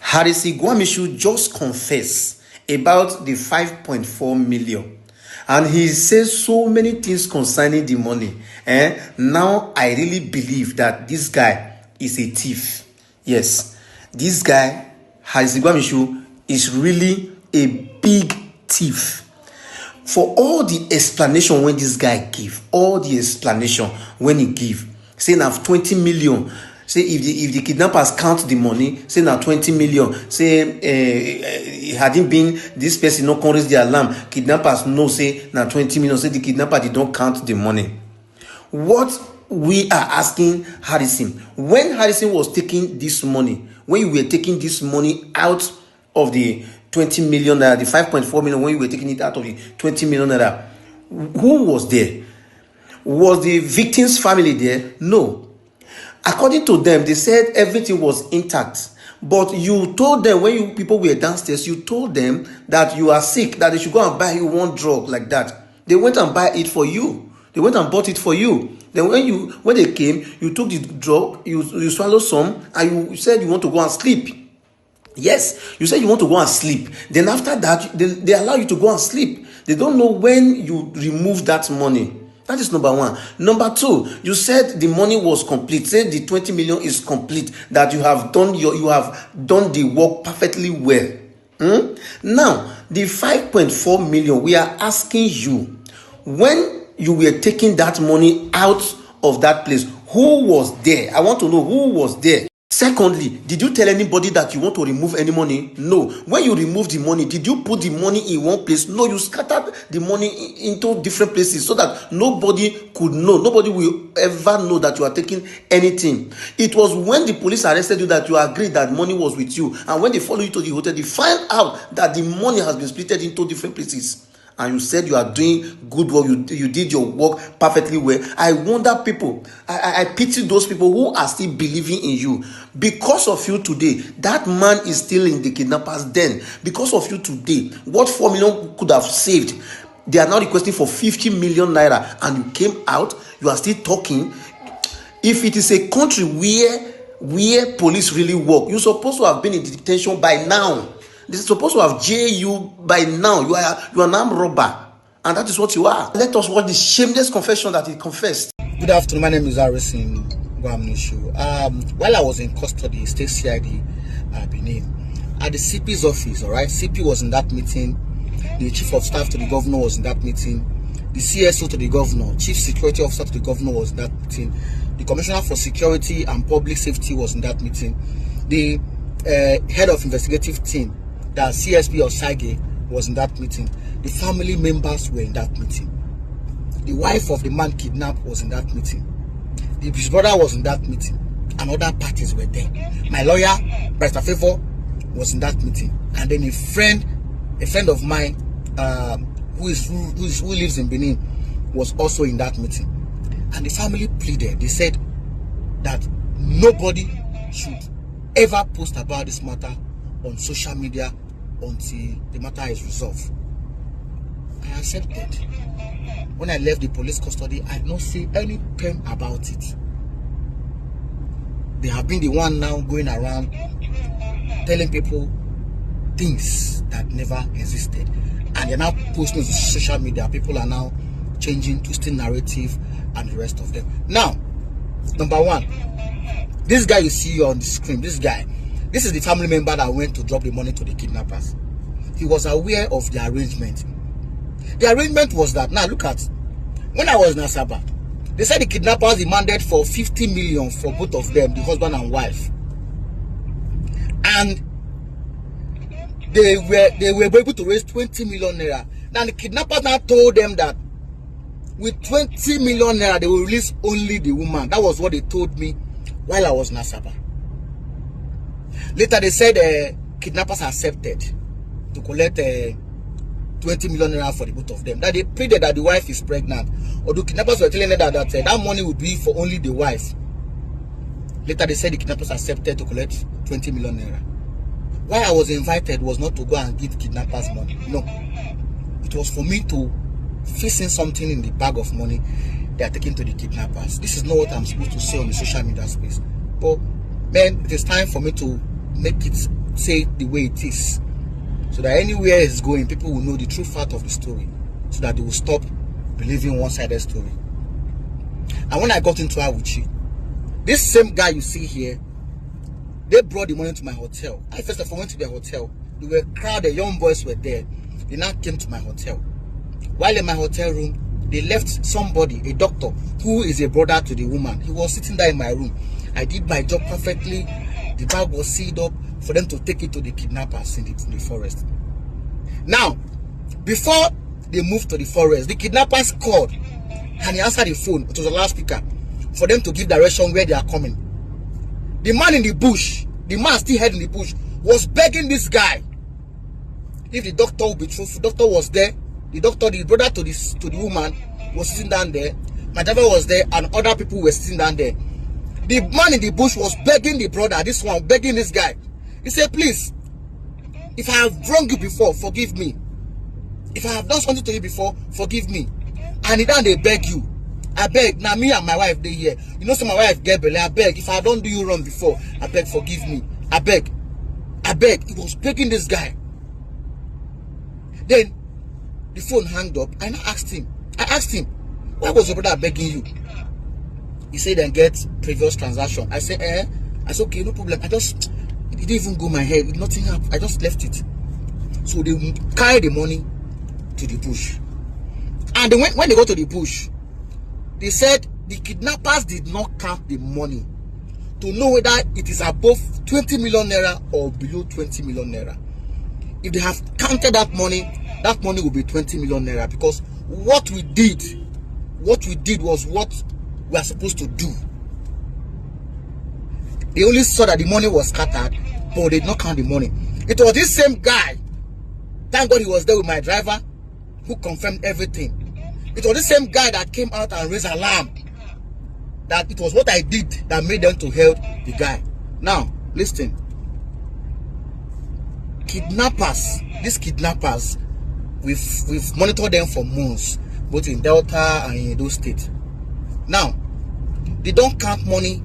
Harrison Gwamishu just confessed about the 5.4 million. And he says so many things concerning the money. Now I really believe that this guy is a thief. Yes, this guy, Harrison Gwamishu, is really a big thief. For all the explanation when this guy give, all the explanation when he give, saying I have 20 million. Say if the kidnappers count the money, say now 20 million. Say it hadn't been this person no can raise the alarm. Kidnappers no say now 20 million. Say the kidnapper they don't count the money. What we are asking Harrison, when Harrison was taking this money, when you were taking this money out of the 20 million naira, the 5.4 million, when you were taking it out of the 20 million naira, who was there? Was the victim's family there? No. According to them, they said everything was intact. But you told them, when people were downstairs, you told them that you are sick, that they should go and buy you one drug like that. They went and buy it for you. They went and bought it for you. Then when they came, you took the drug, you swallowed some, and you said you want to go and sleep. Yes, you said you want to go and sleep. Then after that, they allow you to go and sleep. They don't know when you remove that money. That is number one. Number two, you said the money was complete. Say the 20 million is complete. That you have done the work perfectly well. Now, the 5.4 million, we are asking you, when you were taking that money out of that place, who was there? I want to know who was there. Secondly, did you tell anybody that you want to remove any money? No. When you remove the money, did you put the money in one place? No, you scattered the money into different places so that nobody could know. Nobody will ever know that you are taking anything. It was when the police arrested you that you agreed that money was with you. And when they follow you to the hotel, they find out that the money has been split into different places. And you said you are doing good work, you did your work perfectly well. I wonder people, I pity those people who are still believing in you. Because of you today, that man is still in the kidnappers' den. Because of you today, what 4 million could have saved, they are now requesting for 50 million naira. And you came out, you are still talking. If it is a country where police really work, you're supposed to have been in detention by now. They're supposed to have jailed you by now. You are an armed robber. And that is what you are. Let us watch the shameless confession that he confessed. Good afternoon. My name is Harrison Gwamishu. While I was in custody, State CID Benin, at the CP's office, all right, CP was in that meeting. The Chief of Staff to the Governor was in that meeting. The CSO to the Governor, Chief Security Officer to the Governor was in that meeting. The Commissioner for Security and Public Safety was in that meeting. The Head of Investigative Team, the CSP of Sage, was in that meeting. The family members were in that meeting. The wife of the man kidnapped was in that meeting. His brother was in that meeting. And other parties were there. My lawyer, Barrister Favor, was in that meeting. And then a friend of mine who lives in Benin was also in that meeting. And the family pleaded. They said that nobody should ever post about this matter on social media until the matter is resolved. I accepted. When I left the police custody, I did not see any pen about it. They have been the one now going around telling people things that never existed. And they're now posting on social media. People are now changing, twisting narrative and the rest of them. Now, number one, this guy you see on the screen, this is the family member that went to drop the money to the kidnappers. He was aware of the arrangement. The arrangement was that, now look at, when I was in Asaba, they said the kidnappers demanded for 50 million for both of them, the husband and wife. And they were able to raise 20 million naira. Now the kidnappers now told them that with 20 million naira, they will release only the woman. That was what they told me while I was in Asaba. Later they said kidnappers accepted to collect 20 million naira for the both of them. That they pleaded that the wife is pregnant. Or the kidnappers were telling them that money would be for only the wife. Later they said the kidnappers accepted to collect 20 million naira. Why I was invited was not to go and give kidnappers money. No. It was for me to face in something in the bag of money they are taking to the kidnappers. This is not what I'm supposed to say on the social media space. But man, it is time for me to make it say the way it is, so that anywhere it's going, people will know the true fact of the story, so that they will stop believing one-sided story. And when I got into Awuchi, this same guy you see here, they brought the money to my hotel. I first of all went to their hotel. They were crowded, young boys were there. They now came to my hotel. While in my hotel room, they left somebody, a doctor, who is a brother to the woman. He was sitting there in my room. I did my job perfectly. The bag was sealed up for them to take it to the kidnappers in the forest. Now, before they moved to the forest, the kidnappers called and he answered the phone. It was a loudspeaker for them to give direction where they are coming. The man in the bush, the man still head in the bush, was begging this guy. If the doctor would be truthful, the doctor was there. The doctor, the brother to the woman, was sitting down there. My driver was there, and other people were sitting down there. The man in the bush was begging the brother, this one, begging this guy. He said, please, if I have wronged you before, forgive me. If I have done something to you before, forgive me. And then they beg you. I beg. Now me and my wife, they here. You know, so my wife get belly. I beg. If I don't do you wrong before, I beg, forgive me. I beg. I beg. He was begging this guy. Then the phone hung up. I asked him, why was your brother begging you? He said, then get previous transaction. I said, I said, okay, no problem. It didn't even go my head. Nothing happened. I just left it. So they carried the money to the bush. And when they got to the bush, they said the kidnappers did not count the money to know whether it is above 20 million naira or below 20 million naira. If they have counted that money will be 20 million naira, because what we did was what we are supposed to do. They only saw that the money was scattered, but they did not count the money. It was this same guy, thank God he was there with my driver, who confirmed everything. It was the same guy that came out and raised alarm that it was what I did that made them to help the guy. Now, listen. These kidnappers, we've monitored them for months, both in Delta and in those states. Now, they don't count money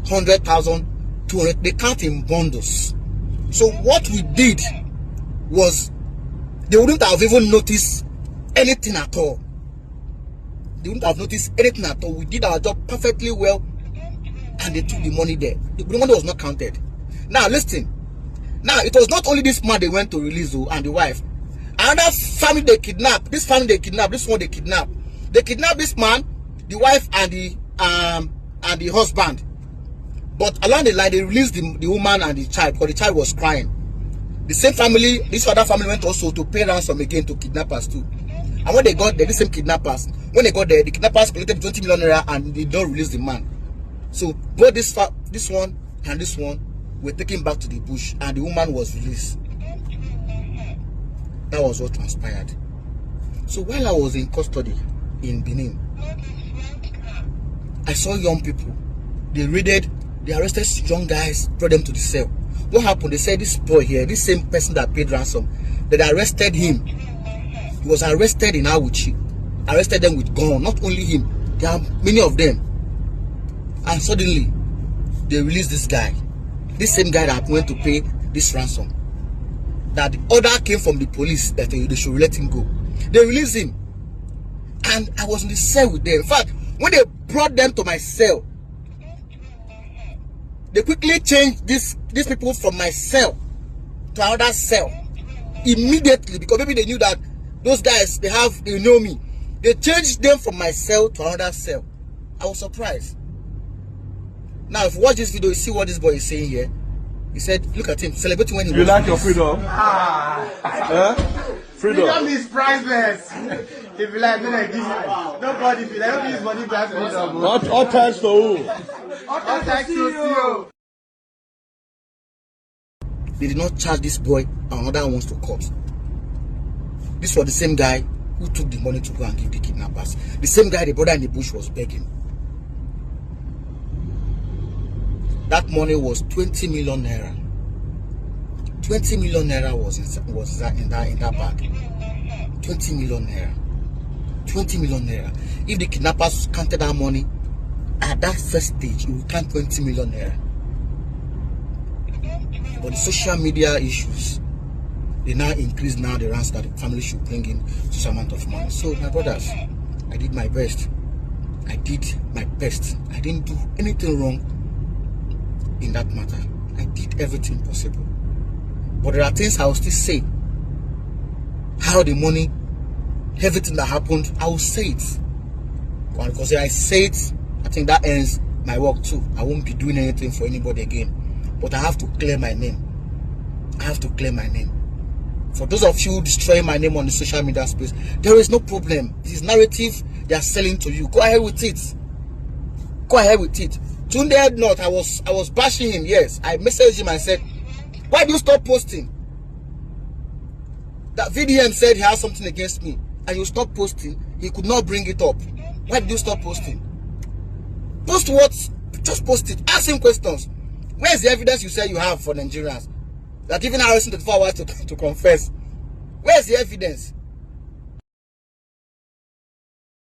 100,000, 200, they count in bundles. So what we did was, they wouldn't have even noticed anything at all. They wouldn't have noticed anything at all. We did our job perfectly well, and they took the money there. The money was not counted. Now listen. Now it was not only this man they went to release and the wife. Another family they kidnapped. This family they kidnapped. This one they kidnapped. They kidnapped this man, the wife, and the husband. But along the line they released the woman and the child, because the child was crying. The same family, this other family went also to pay ransom again to kidnappers too. And when they got there, the same kidnappers, when they got there, the kidnappers collected 20 million naira and they don't release the man. So both this one and this one were taken back to the bush, and the woman was released. That was what transpired. So while I was in custody in Benin, I saw young people. They arrested young guys, brought them to the cell. What happened? They said this boy here, this same person that paid ransom, they arrested him. He was arrested in Awuchi. Arrested them with gun. Not only him, there are many of them. And suddenly, they released this guy. This same guy that went to pay this ransom. That the order came from the police that they should let him go. They released him. And I was in the cell with them. In fact, when they brought them to my cell, they quickly changed these people from my cell to another cell. Immediately, because maybe they knew that those guys, they know me. They changed them from my cell to another cell. I was surprised. Now, if you watch this video, you see what this boy is saying here. He said, look at him, celebrating when he was. You like your freedom? Freedom. Freedom is priceless. If you like, then I give you. Nobody, if you like, don't use money to have freedom. All thanks to who? All thanks to you. They did not charge this boy and another ones to court. This was the same guy who took the money to go and give the kidnappers. The same guy the brother in the bush was begging. That money was 20 million naira. 20 million naira was in that bag. 20 million naira. 20 million naira. If the kidnappers counted that money at that first stage, it would count 20 million naira. But the social media issues, they now increase now the ransom that the family should bring in such amount of money. So my brothers, I did my best. I did my best. I didn't do anything wrong in that matter. I did everything possible. But there are things I will still say. How the money, everything that happened, I will say it. Because if I say it, I think that ends my work too. I won't be doing anything for anybody again. But I have to clear my name. I have to clear my name. For those of you destroying my name on the social media space, there is no problem. This narrative they are selling to you. Go ahead with it. Go ahead with it. Tunde not, I was bashing him. Yes, I messaged him and said, why do you stop posting? That VDM said he has something against me, and you stop posting. He could not bring it up. Why did you stop posting? Post what? Just post it. Ask him questions. Where's the evidence you say you have for Nigerians? That even Harrison 24 hours to confess. Where's the evidence?